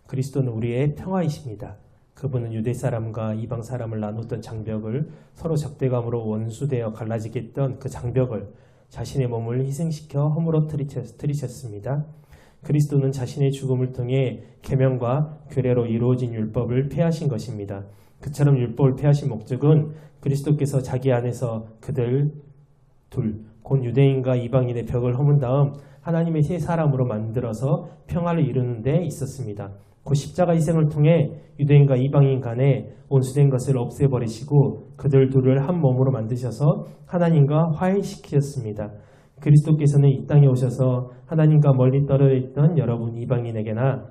Speaker 1: 그리스도는 우리의 평화이십니다. 그분은 유대 사람과 이방 사람을 나눴던 장벽을 서로 적대감으로 원수되어 갈라지게 했던 그 장벽을 자신의 몸을 희생시켜 허물어뜨리셨습니다. 그리스도는 자신의 죽음을 통해 계명과 규례로 이루어진 율법을 폐하신 것입니다. 그처럼 율법을 폐하신 목적은 그리스도께서 자기 안에서 그들 곧 유대인과 이방인의 벽을 허문 다음 하나님의 새 사람으로 만들어서 평화를 이루는 데 있었습니다. 그 십자가 희생을 통해 유대인과 이방인 간에 원수된 것을 없애버리시고 그들 둘을 한 몸으로 만드셔서 하나님과 화해시키셨습니다. 그리스도께서는 이 땅에 오셔서 하나님과 멀리 떨어져 있던 여러분 이방인에게나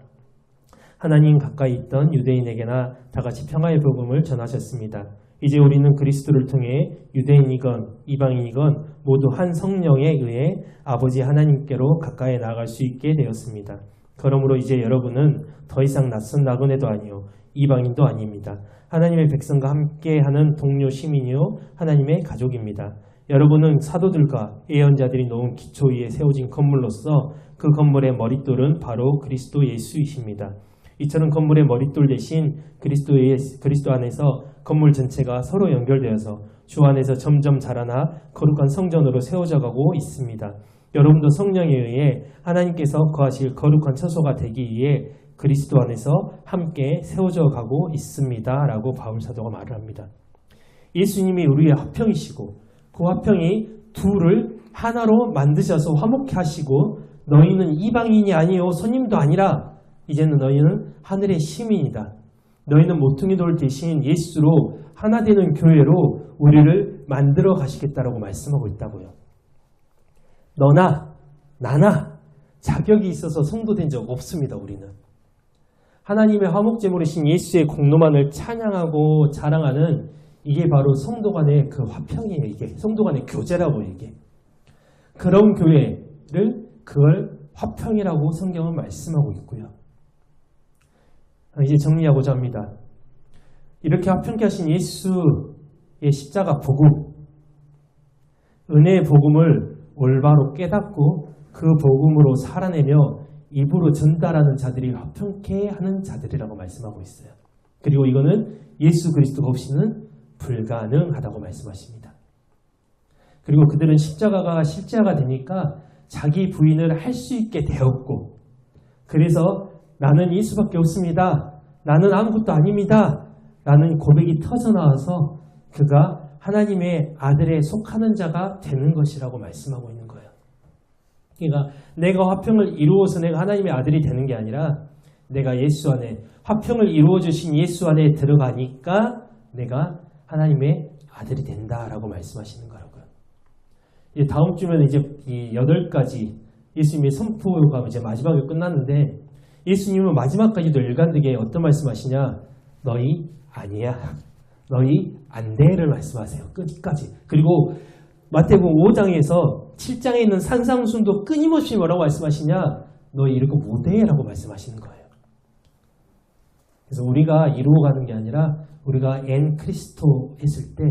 Speaker 1: 하나님 가까이 있던 유대인에게나 다같이 평화의 복음을 전하셨습니다. 이제 우리는 그리스도를 통해 유대인이건 이방인이건 모두 한 성령에 의해 아버지 하나님께로 가까이 나아갈 수 있게 되었습니다. 그러므로 이제 여러분은 더 이상 낯선 나그네도 아니요 이방인도 아닙니다. 하나님의 백성과 함께하는 동료 시민이요 하나님의 가족입니다. 여러분은 사도들과 예언자들이 놓은 기초 위에 세워진 건물로서 그 건물의 머릿돌은 바로 그리스도 예수이십니다. 이처럼 건물의 머릿돌 대신 그리스도 안에서 건물 전체가 서로 연결되어서 주 안에서 점점 자라나 거룩한 성전으로 세워져 가고 있습니다. 여러분도 성령에 의해 하나님께서 거하실 거룩한 처소가 되기 위해 그리스도 안에서 함께 세워져 가고 있습니다. 라고 바울 사도가 말을 합니다. 예수님이 우리의 화평이시고 그 화평이 둘을 하나로 만드셔서 화목케 하시고 너희는 이방인이 아니요 손님도 아니라 이제는 너희는 하늘의 시민이다. 너희는 모퉁이 돌 대신 예수로 하나 되는 교회로 우리를 만들어 가시겠다라고 말씀하고 있다고요. 너나 나나 자격이 있어서 성도된 적 없습니다. 우리는. 하나님의 화목제물이신 예수의 공로만을 찬양하고 자랑하는 이게 바로 성도 간의 그 화평이에요. 이게 성도 간의 교제라고 이게. 그런 교회를 그걸 화평이라고 성경은 말씀하고 있고요. 이제 정리하고자 합니다. 이렇게 화평케 하신 예수의 십자가 복음, 은혜의 복음을 올바로 깨닫고 그 복음으로 살아내며 입으로 전달하는 자들이 화평케 하는 자들이라고 말씀하고 있어요. 그리고 이거는 예수 그리스도가 없이는 불가능하다고 말씀하십니다. 그리고 그들은 십자가가 실제화가 되니까 자기 부인을 할 수 있게 되었고 그래서 나는 예수밖에 없습니다. 나는 아무것도 아닙니다. 라는 고백이 터져나와서 그가 하나님의 아들에 속하는 자가 되는 것이라고 말씀하고 있는 거예요. 그러니까 내가 화평을 이루어서 내가 하나님의 아들이 되는 게 아니라 내가 예수 안에 화평을 이루어 주신 예수 안에 들어가니까 내가 하나님의 아들이 된다라고 말씀하시는 거라고요. 이제 다음 주면 이제 이 8가지 예수님의 선포가 이제 마지막에 끝났는데 예수님은 마지막까지도 일관되게 어떤 말씀하시냐? 너희 아니야. 너희 안 돼를 말씀하세요. 끝까지. 그리고 마태복음 5장에서 7장에 있는 산상순도 끊임없이 뭐라고 말씀하시냐? 너희 이렇게 못해라고 말씀하시는 거예요. 그래서 우리가 이루어가는 게 아니라 우리가 엔 크리스토 했을 때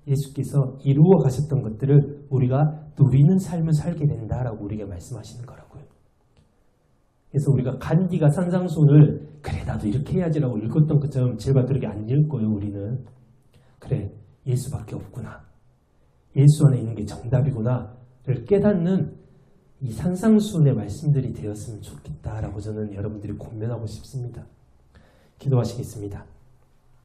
Speaker 1: 예수께서 이루어 가셨던 것들을 우리가 누리는 삶을 살게 된다라고 우리에게 말씀하시는 거라고요. 그래서 우리가 간디가 산상수훈을 그래 나도 이렇게 해야지라고 읽었던 것처럼 제발 그렇게 안 읽고요. 우리는 그래 예수밖에 없구나. 예수 안에 있는 게 정답이구나를 깨닫는 이 산상수훈의 말씀들이 되었으면 좋겠다라고 저는 여러분들이 권면하고 싶습니다. 기도하시겠습니다.